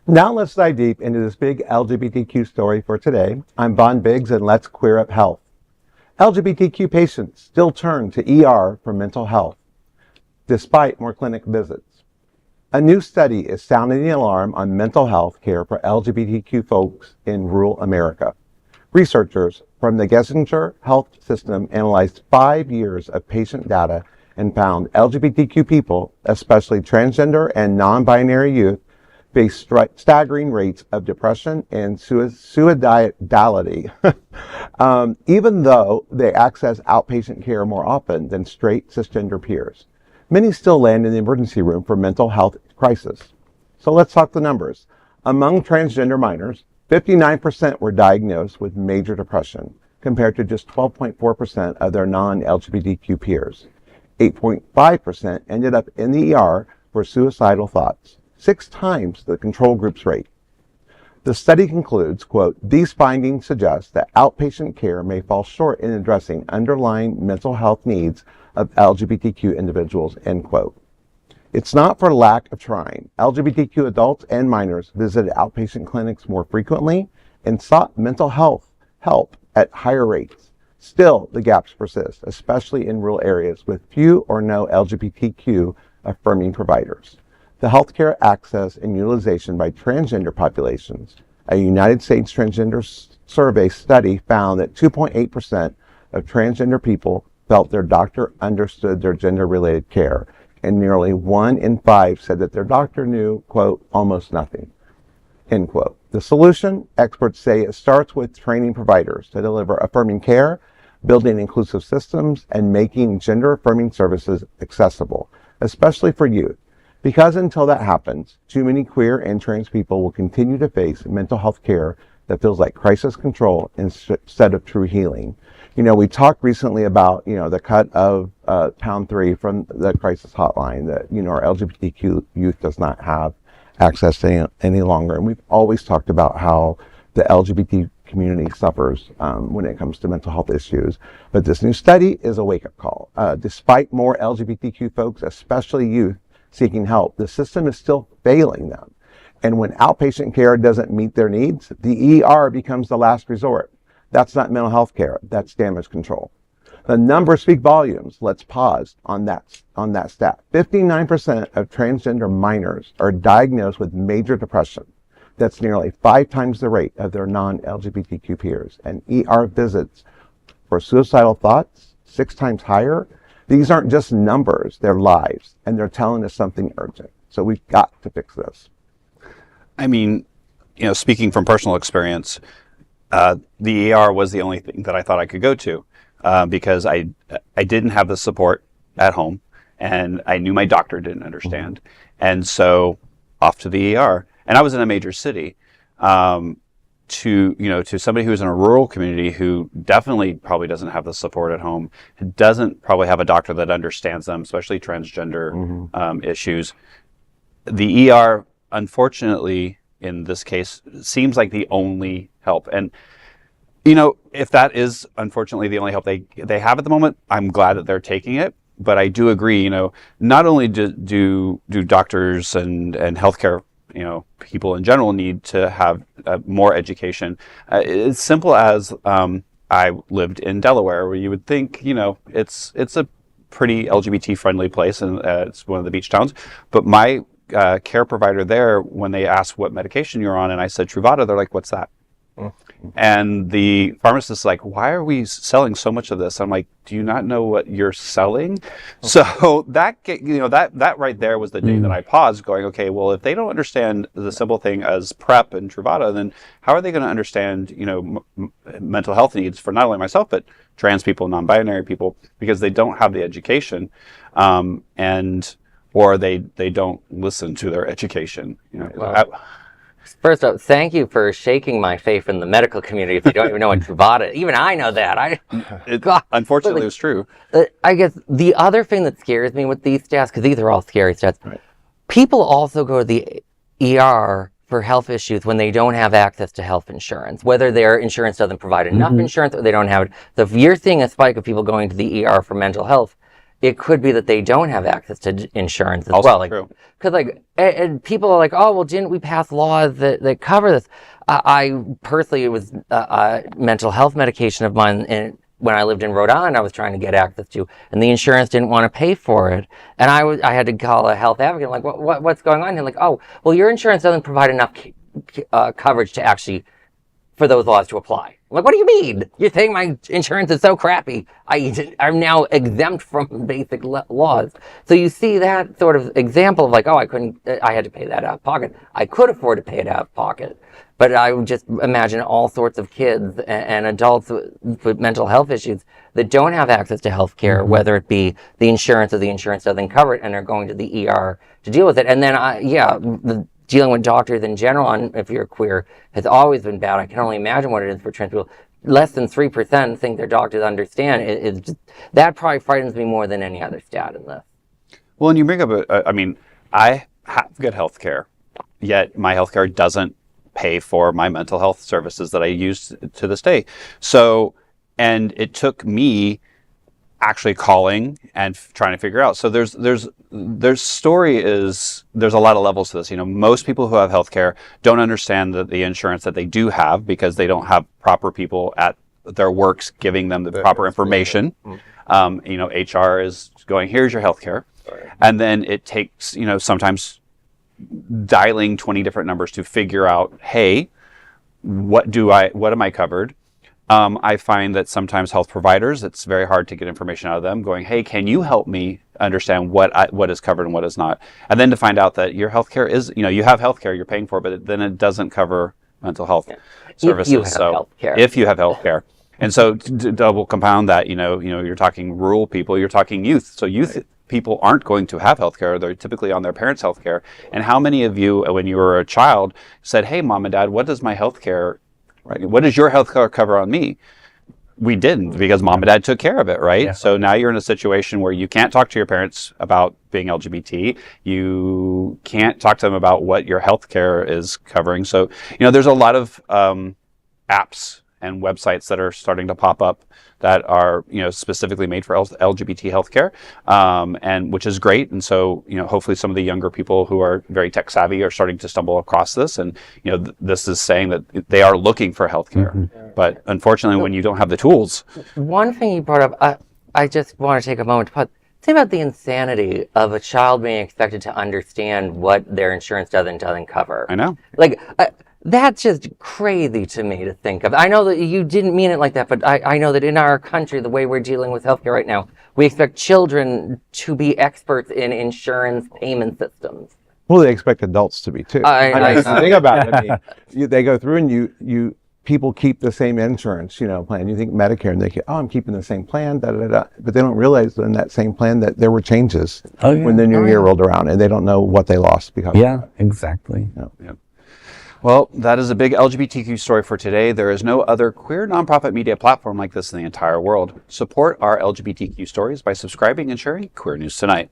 Now let's dive deep into this big LGBTQ story for today. I'm Von Biggs and let's queer up health. LGBTQ patients still turn to ER for mental health, despite more clinic visits. A new study is sounding the alarm on mental health care for LGBTQ folks in rural America. Researchers from the Geisinger Health System analyzed 5 years of patient data and found LGBTQ people, especially transgender and non-binary youth, face staggering rates of depression and suicidality, even though they access outpatient care more often than straight cisgender peers. Many still land in the emergency room for mental health crisis. So let's talk the numbers. Among transgender minors, 59% were diagnosed with major depression, compared to just 12.4% of their non-LGBTQ peers. 8.5% ended up in the ER for suicidal thoughts, 6 times the control group's rate. The study concludes, quote, "These findings suggest that outpatient care may fall short in addressing underlying mental health needs of LGBTQ individuals," end quote. It's not for lack of trying. LGBTQ adults and minors visited outpatient clinics more frequently and sought mental health help at higher rates. Still, the gaps persist, especially in rural areas with few or no LGBTQ affirming providers. The healthcare access and utilization by transgender populations. A United States Transgender Survey study found that 2.8% of transgender people felt their doctor understood their gender-related care, and nearly 1 in 5 said that their doctor knew, quote, "almost nothing," end quote. The solution, experts say, it starts with training providers to deliver affirming care, building inclusive systems, and making gender-affirming services accessible, especially for youth. Because until that happens, too many queer and trans people will continue to face mental health care that feels like crisis control instead of true healing. You know, we talked recently about, the cut of Pound 3 from the crisis hotline that, our LGBTQ youth does not have access to any longer. And we've always talked about how the LGBT community suffers when it comes to mental health issues. But this new study is a wake-up call. Despite more LGBTQ folks, especially youth, seeking help, the system is still failing them. And when outpatient care doesn't meet their needs, the ER becomes the last resort. That's not mental health care, that's damage control. The numbers speak volumes. Let's pause on that stat. 59% of transgender minors are diagnosed with major depression. That's nearly 5 times the rate of their non-LGBTQ peers. And ER visits for suicidal thoughts, 6 times higher. These aren't just numbers, they're lives, and they're telling us something urgent. So we've got to fix this. I mean, speaking from personal experience, the ER was the only thing that I thought I could go to because I didn't have the support at home, and I knew my doctor didn't understand. And so off to the ER. And I was in a major city. To somebody who's in a rural community who definitely probably doesn't have the support at home, doesn't probably have a doctor that understands them, especially transgender issues. The ER, unfortunately, in this case, seems like the only help. And, if that is unfortunately the only help they have at the moment, I'm glad that they're taking it. But I do agree, not only do doctors and healthcare people in general need to have more education. It's simple as I lived in Delaware, where you would think, it's a pretty LGBT friendly place, and it's one of the beach towns. But my care provider there, when they asked what medication you're on, and I said Truvada, they're like, "What's that?" And the pharmacist is like, "Why are we selling so much of this?" I'm like, "Do you not know what you're selling?" So that right there was the day that I paused, going, okay, well, if they don't understand the simple thing as PrEP and Truvada, then how are they going to understand, mental health needs for not only myself, but trans people, non-binary people, because they don't have the education, or they don't listen to their education. First off, thank you for shaking my faith in the medical community if they don't even know what Truvada is. Even I know that. Unfortunately, it's true. I guess the other thing that scares me with these stats, because these are all scary stats, right. People also go to the ER for health issues when they don't have access to health insurance, whether their insurance doesn't provide enough insurance or they don't have it. So if you're seeing a spike of people going to the ER for mental health, it could be that they don't have access to insurance as Also well. Like, true. because and people are like, oh, well, didn't we pass laws that cover this? I personally, it was a mental health medication of mine, and when I lived in Rhode Island, I was trying to get access to, and the insurance didn't want to pay for it, and I had to call a health advocate. I'm like, what's going on? And like, oh, well, your insurance doesn't provide enough coverage to actually for those laws to apply. I'm like, what do you mean? You're saying my insurance is so crappy? I'm now exempt from basic laws. So you see that sort of example of like, oh, I had to pay that out of pocket. I could afford to pay it out of pocket. But I would just imagine all sorts of kids and adults with mental health issues that don't have access to health care, whether it be the insurance or the insurance doesn't cover it, and are going to the ER to deal with it. And then, dealing with doctors in general, and if you're queer, has always been bad. I can only imagine what it is for trans people. Less than 3% think their doctors understand. That probably frightens me more than any other stat in this. Well, and you bring up, I have good health care, yet my health care doesn't pay for my mental health services that I use to this day. So, and it took me actually calling and trying to figure out. So there's a lot of levels to this. Most people who have healthcare don't understand the insurance that they do have because they don't have proper people at their works giving them the proper information. HR is going, here's your healthcare. And then it takes, sometimes dialing 20 different numbers to figure out, hey, what am I covered? I find that sometimes health providers, it's very hard to get information out of them going, hey, can you help me understand what is covered and what is not? And then to find out that your healthcare is, you have healthcare you're paying for, but then it doesn't cover mental health services. If you have healthcare. And so to double compound that, you're talking rural people, you're talking youth. So youth people aren't going to have healthcare. They're typically on their parents' healthcare. And how many of you, when you were a child, said, hey, mom and dad, what does my healthcare right? What does your health care cover on me? We didn't, because mom and dad took care of it, right? Yeah. So now you're in a situation where you can't talk to your parents about being LGBT. You can't talk to them about what your health care is covering. So, there's a lot of apps and websites that are starting to pop up that are, specifically made for LGBT healthcare, and which is great. And so, hopefully some of the younger people who are very tech savvy are starting to stumble across this. And, this is saying that they are looking for healthcare. But unfortunately, when you don't have the tools. One thing you brought up, I just want to take a moment to think about the insanity of a child being expected to understand what their insurance doesn't cover. I know. That's just crazy to me to think of. I know that you didn't mean it like that, but I know that in our country, the way we're dealing with healthcare right now, we expect children to be experts in insurance payment systems. Well, they expect adults to be too. Think about it. They go through and people keep the same insurance, plan. You think Medicare, and they go, I'm keeping the same plan, but they don't realize that in that same plan that there were changes when the new year rolled around, and they don't know what they lost because of that. Exactly. Yeah. Well, that is a big LGBTQ story for today. There is no other queer nonprofit media platform like this in the entire world. Support our LGBTQ stories by subscribing and sharing Queer News Tonight.